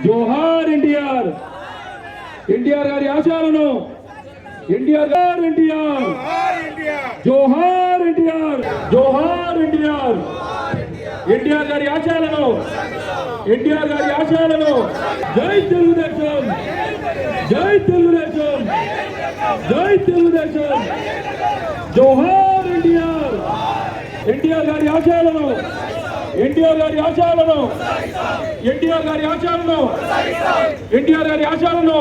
జోహార్ ఎన్టీఆర్. ఎన్టీఆర్ గారి ఆశయాలను ఎన్టీఆర్ గారు ఎన్టీఆర్ జోహార్ ఎన్టీఆర్ జోహార్ ఎన్టీఆర్. ఎన్టీఆర్ గారి ఆశయాలను ఎన్టీఆర్ గారి ఆశయాలను జై తెలుగుదేశం జై తెలుగుదేశం జై తెలుగుదేశం జోహార్ ఎన్టీఆర్. ఎన్టీఆర్ గారి ఆశయాలను ఎన్టీఆర్ గారి ఆశయాలను ఎన్టీఆర్ గారి ఆశయాలను ఎన్టీఆర్ గారి ఆశయాలను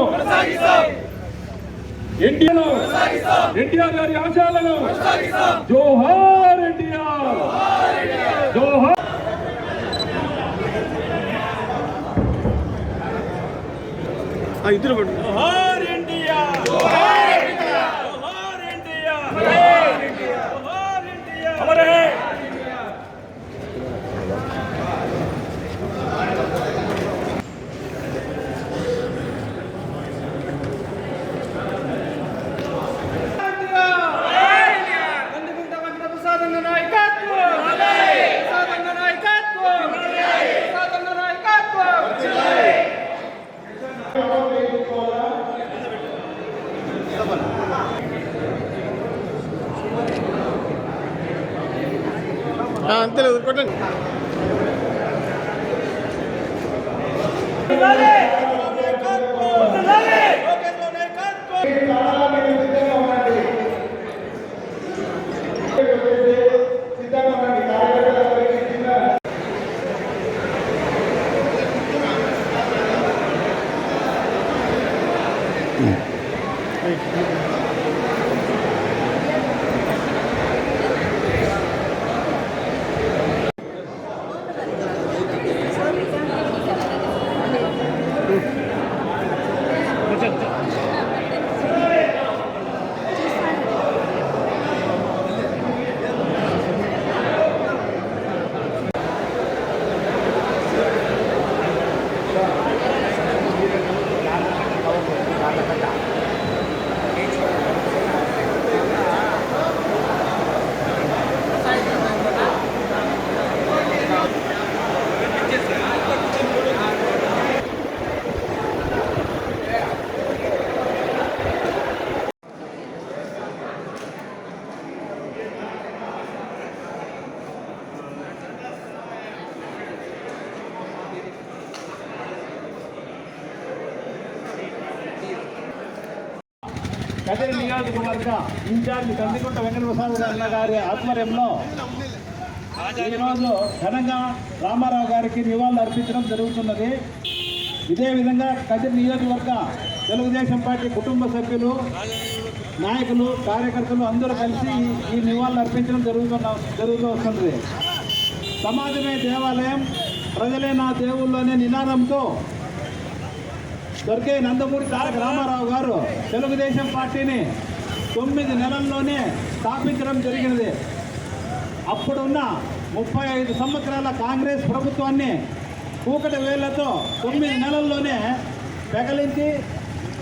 ఎన్టీఆర్ గారి ఆశయాలను జోహార్ ఎన్టీఆర్ జోహార్. ఇద్దరు జోహార్ ఎన్టీఆర్ జోహార్ ఎన్టీఆర్ జోహార్ ఎన్టీఆర్ జోహార్ ఎన్టీఆర్ అమర్ హై. అంతేలేదు కొట్టండి. కదిరి నియోజకవర్గ ఇన్ఛార్జి కందికుంట వెంకటప్రసాద్ గారి ఆధ్వర్యంలో ఈరోజు ఘనంగా రామారావు గారికి నివాళులు అర్పించడం జరుగుతున్నది. ఇదే విధంగా కదిరి నియోజకవర్గ తెలుగుదేశం పార్టీ కుటుంబ సభ్యులు, నాయకులు, కార్యకర్తలు అందరూ కలిసి ఈ నివాళులు అర్పించడం జరుగుతూ వస్తుంది. సమాజమే దేవాలయం, ప్రజలే నా దేవుళ్ళు అనే నినాదంతో దొరికే నందమూరి తారక రామారావు గారు తెలుగుదేశం పార్టీని 9 నెలల్లోనే స్థాపించడం జరిగినది. అప్పుడున్న 35 సంవత్సరాల కాంగ్రెస్ ప్రభుత్వాన్ని కూకటి వేళ్లతో 9 నెలల్లోనే పెకలించి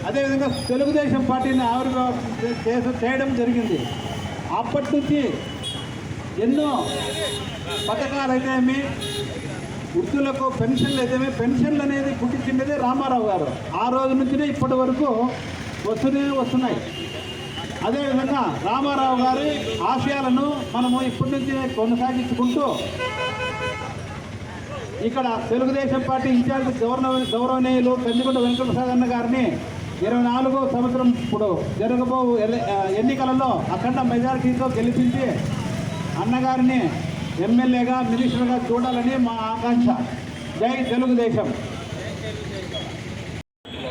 అదేవిధంగా తెలుగుదేశం పార్టీని ఆవిర్భావం చేయడం జరిగింది. అప్పటి నుంచి ఎన్నో పథకాలైతేమి, వృద్ధులకు పెన్షన్లు అయితేమే, పెన్షన్లు అనేది పుట్టించినది రామారావు గారు. ఆ రోజు నుంచినే ఇప్పటి వరకు వస్తున్నాయి. అదేవిధంగా రామారావు గారి ఆశయాలను మనము ఇప్పటి నుంచి కొనసాగించుకుంటూ ఇక్కడ తెలుగుదేశం పార్టీ ఇన్ఛార్జ్ గౌరవనీయులు కందికుంట వెంకటప్రసాద్ అన్న గారిని 24వ సంవత్సరం ఇప్పుడు జరగబో ఎన్నికలలో అఖండ మెజారిటీతో గెలిపించి అన్నగారిని ఎమ్మెల్యేగా, మినిస్టర్గా చూడాలని మా ఆకాంక్ష. జై తెలుగుదేశం.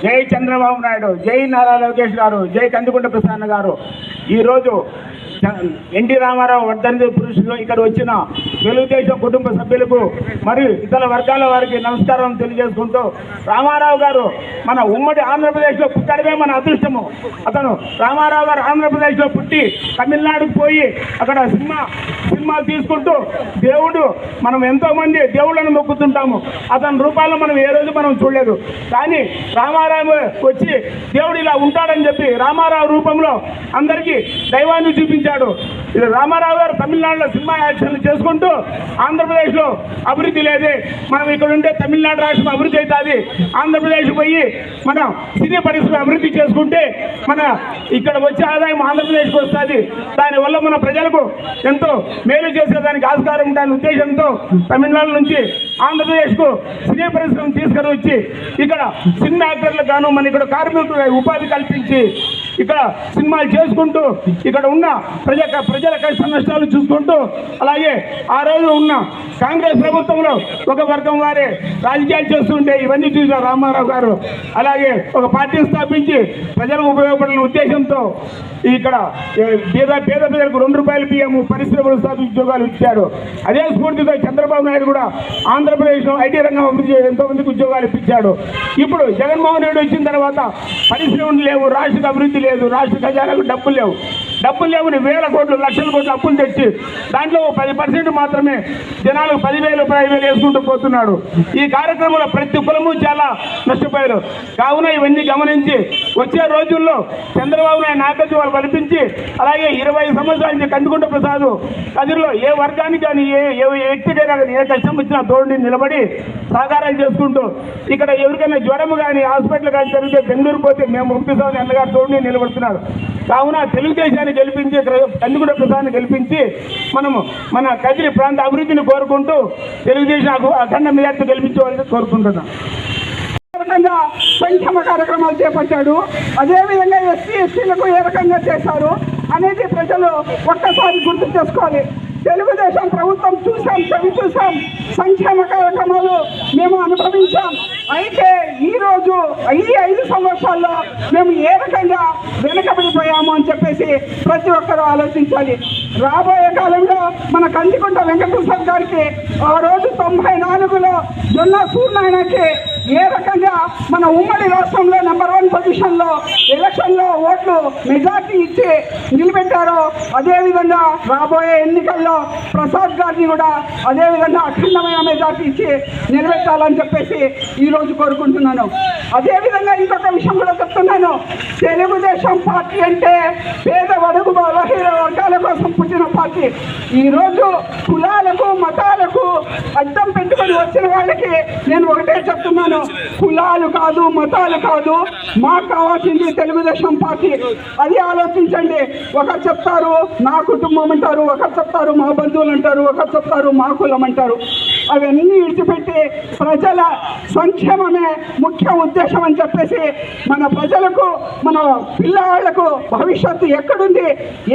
జై చంద్రబాబు నాయుడు, జై నారా లోకేష్ గారు, జై కందికుంట ప్రసాద్ గారు. ఈరోజు ఎన్టీ రామారావు వర్ధంతి పురుషులు ఇక్కడ వచ్చిన తెలుగుదేశం కుటుంబ సభ్యులకు మరియు ఇతర వర్గాల వారికి నమస్కారం తెలియజేసుకుంటూ, రామారావు గారు మన ఉమ్మడి ఆంధ్రప్రదేశ్లో పుట్టడమే మన అదృష్టము. అతను రామారావు గారు ఆంధ్రప్రదేశ్లో పుట్టి తమిళనాడుకు పోయి అక్కడ సినిమాలు తీసుకుంటూ దేవుడు, మనం ఎంతోమంది దేవుళ్ళను మొక్కుతుంటాము, అతని రూపాల్లో మనం ఏ రోజు మనం చూడలేదు. కానీ రామారావు వచ్చి దేవుడు ఇలా ఉంటాడని చెప్పి రామారావు రూపంలో అందరికీ దైవాన్ని చూపించి కల్పించాడు. ఇది రామారావు గారు తమిళనాడులో సినిమా యాక్షన్లు చేసుకుంటూ ఆంధ్రప్రదేశ్లో అభివృద్ధి లేదే, మనం ఇక్కడ ఉంటే తమిళనాడు రాష్ట్రం అభివృద్ధి అవుతుంది, ఆంధ్రప్రదేశ్ పోయి మనం సినీ పరిశ్రమ అభివృద్ధి చేసుకుంటే మన ఇక్కడ వచ్చే ఆదాయం ఆంధ్రప్రదేశ్కి వస్తుంది, దానివల్ల మన ప్రజలకు ఎంతో మేలు చేసేదానికి ఆస్కారం ఉండే ఉద్దేశంతో తమిళనాడు నుంచి ఆంధ్రప్రదేశ్కు సినీ పరిశ్రమ తీసుకొని వచ్చి ఇక్కడ సినిమా యాక్టర్లకు గాను మన ఇక్కడ కార్మికులకు ఉపాధి కల్పించి ఇక్కడ సినిమాలు చేసుకుంటూ ఇక్కడ ఉన్న ప్రజల కష్ట నష్టాలు చూసుకుంటూ, అలాగే ఆ రోజు ఉన్న కాంగ్రెస్ ప్రభుత్వంలో ఒక వర్గం వారే రాజకీయాలు చేస్తుంటే ఇవన్నీ చూసిన రామారావు గారు అలాగే ఒక పార్టీని స్థాపించి ప్రజలకు ఉపయోగపడిన ఉద్దేశంతో ఇక్కడ పేద ప్రజలకు ₹2 బియ్యము పరిశ్రమలు స్థాపించి ఉద్యోగాలు ఇచ్చారు. అదే స్ఫూర్తితో చంద్రబాబు నాయుడు కూడా ఆంధ్రప్రదేశ్లో ఐటీ రంగం అభివృద్ధి చేసి ఎంతో మందికి ఉద్యోగాలు ఇప్పించాడు. ఇప్పుడు జగన్మోహన్ రెడ్డి వచ్చిన తర్వాత పరిశ్రమలు లేవు, రాష్ట్ర అభివృద్ధి లేదు, రాష్ట్ర ఖజానాకు డబ్బులు లేవు, వేల కోట్లు లక్షల కోట్లు అప్పులు తెచ్చి దాంట్లో 10% మాత్రమే జనాలు 10,000 15,000 వేసుకుంటూ పోతున్నాడు. ఈ కార్యక్రమంలో ప్రతి కులము చాలా నష్టపోయారు. కావున ఇవన్నీ గమనించి వచ్చే రోజుల్లో చంద్రబాబు నాయుడు నాయకత్వం కల్పించి అలాగే 20 సంవత్సరాల నుంచి కందుకుంట ప్రసాద్ కదిరిలో ఏ వర్గానికి కానీ ఏ వ్యక్తికైనా కానీ ఏ కష్టం వచ్చినా తోడుని నిలబడి సహకారాలు చేసుకుంటూ ఇక్కడ ఎవరికైనా జ్వరం కానీ హాస్పిటల్ కానీ జరిగితే బెంగళూరు పోతే మేము పంపిస్తామని అన్నగారు తోడుని నిలబడుతున్నారు. కావున తెలుగుదేశాన్ని గెలిపించి కందుకుంట ప్రసాద్ని గెలిపించి మనము మన కదిరి ప్రాంత అభివృద్ధిని కోరుకుంటూ తెలుగుదేశం అఖండ మెజార్టీ గెలిపించవాలని కోరుకుంటున్నాం. సంక్షేమ కార్యక్రమాలు చేపట్టాడు, అదేవిధంగా ఎస్సీలకు ఏ రకంగా చేశారు అనేది ప్రజలు ఒక్కసారి గుర్తు చేసుకోవాలి. తెలుగుదేశం ప్రభుత్వం చూసాం, చూసాం, సంక్షేమ కార్యక్రమాలు మేము అనుభవించాం. అయితే ఈరోజు ఈ 5 సంవత్సరాల్లో మేము ఏ రకంగా వెనుకబడిపోయాము అని చెప్పేసి ప్రతి ఒక్కరూ ఆలోచించాలి. రాబోయే కాలంలో మన కందికుంట వెంకటేశ్వర గారికి ఆ రోజు 94లో జొన్న సూర్యనారాయణకి ఏ రకంగా మన ఉమ్మడి రాష్ట్రంలో నెంబర్ 1 పొజిషన్లో ఎలక్షన్లో ఓట్లు మెజార్టీ ఇచ్చి నిలబెట్టారో అదేవిధంగా రాబోయే ఎన్నికల్లో ప్రసాద్ గారిని కూడా అదేవిధంగా అఖండమైన మెజార్టీ ఇచ్చి నిలబెట్టాలని చెప్పేసి ఈరోజు కోరుకుంటున్నాను. అదేవిధంగా ఇంకొక విషయం కూడా చెప్తున్నాను. తెలుగుదేశం పార్టీ అంటే పేద బడుగు బలహీన వర్గాల కోసం పుట్టిన పార్టీ. ఈరోజు కులాలకు మతాలకు అడ్డం పెట్టుకొని వచ్చిన వాళ్ళకి నేను ఒకటే చెప్తున్నాను, కులాలు కాదు మతాలు కాదు, మాకు కావాల్సింది తెలుగుదేశం పార్టీ. అది ఆలోచించండి. ఒకరు చెప్తారు నా కుటుంబం అంటారు, ఒకరు చెప్తారు మా బంధువులు అంటారు, ఒకరు చెప్తారు మా కులం అంటారు. అవన్నీ విడిచిపెట్టి ప్రజల సంక్షేమమే ముఖ్య ఉద్దేశం అని చెప్పేసి మన ప్రజలకు మన పిల్లవాళ్లకు భవిష్యత్తు ఎక్కడుంది,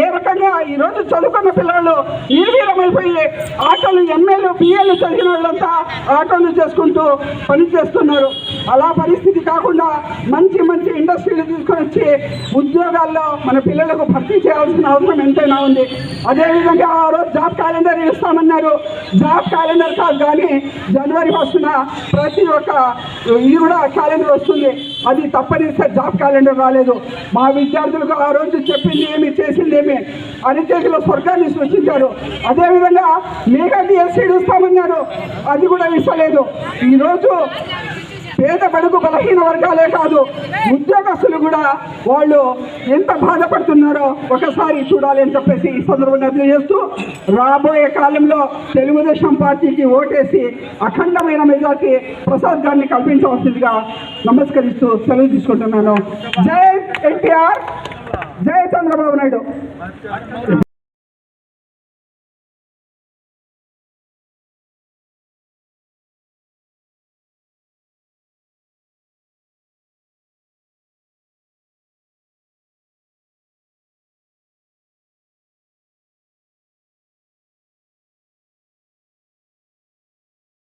ఏ రకంగా ఈరోజు చదువుకున్న పిల్లలు నిర్వీర్యమైపోయి ఆటోలు ఎంఏలు బిఏలు చదివిన వాళ్ళంతా ఆటోలు చేసుకుంటూ పని చేస్తున్నారు. అలా పరిస్థితి కాకుండా మంచి మంచి ఇండస్ట్రీలు తీసుకొని వచ్చి ఉద్యోగాల్లో మన పిల్లలకు భర్తీ చేయాల్సిన అవసరం ఎంతైనా ఉంది. అదేవిధంగా ఆ రోజు జాబ్ క్యాలెండర్ ఇస్తామన్నారు. జాబ్ క్యాలెండర్ కాదు కానీ జనవరి 1న ప్రతి ఒక్క ఇది కూడా క్యాలెండర్ వస్తుంది. అది తప్పనిసరి జాబ్ క్యాలెండర్ రాలేదు. మా విద్యార్థులకు ఆ రోజు చెప్పింది ఏమి చేసింది ఏమి అరిచేతిలో స్వర్గాన్ని సృష్టించారు. అదేవిధంగా మెగా డిఎస్సీలు ఇస్తామన్నారు, అది కూడా ఇస్తలేదు. ఈరోజు పేద బడుగు బలహీన వర్గాలే కాదు ఉద్యోగస్తులు కూడా వాళ్ళు ఎంత బాధపడుతున్నారో ఒకసారి చూడాలి అని చెప్పేసి ఈ సందర్భంగా తెలియజేస్తూ రాబోయే కాలంలో తెలుగుదేశం పార్టీకి ఓటేసి అఖండమైన మెజార్టీ ప్రసాద్ గారిని కల్పించవలసిందిగా నమస్కరిస్తూ సెలవు తీసుకుంటున్నాను. జై ఎన్టీఆర్, జై చంద్రబాబు నాయుడు.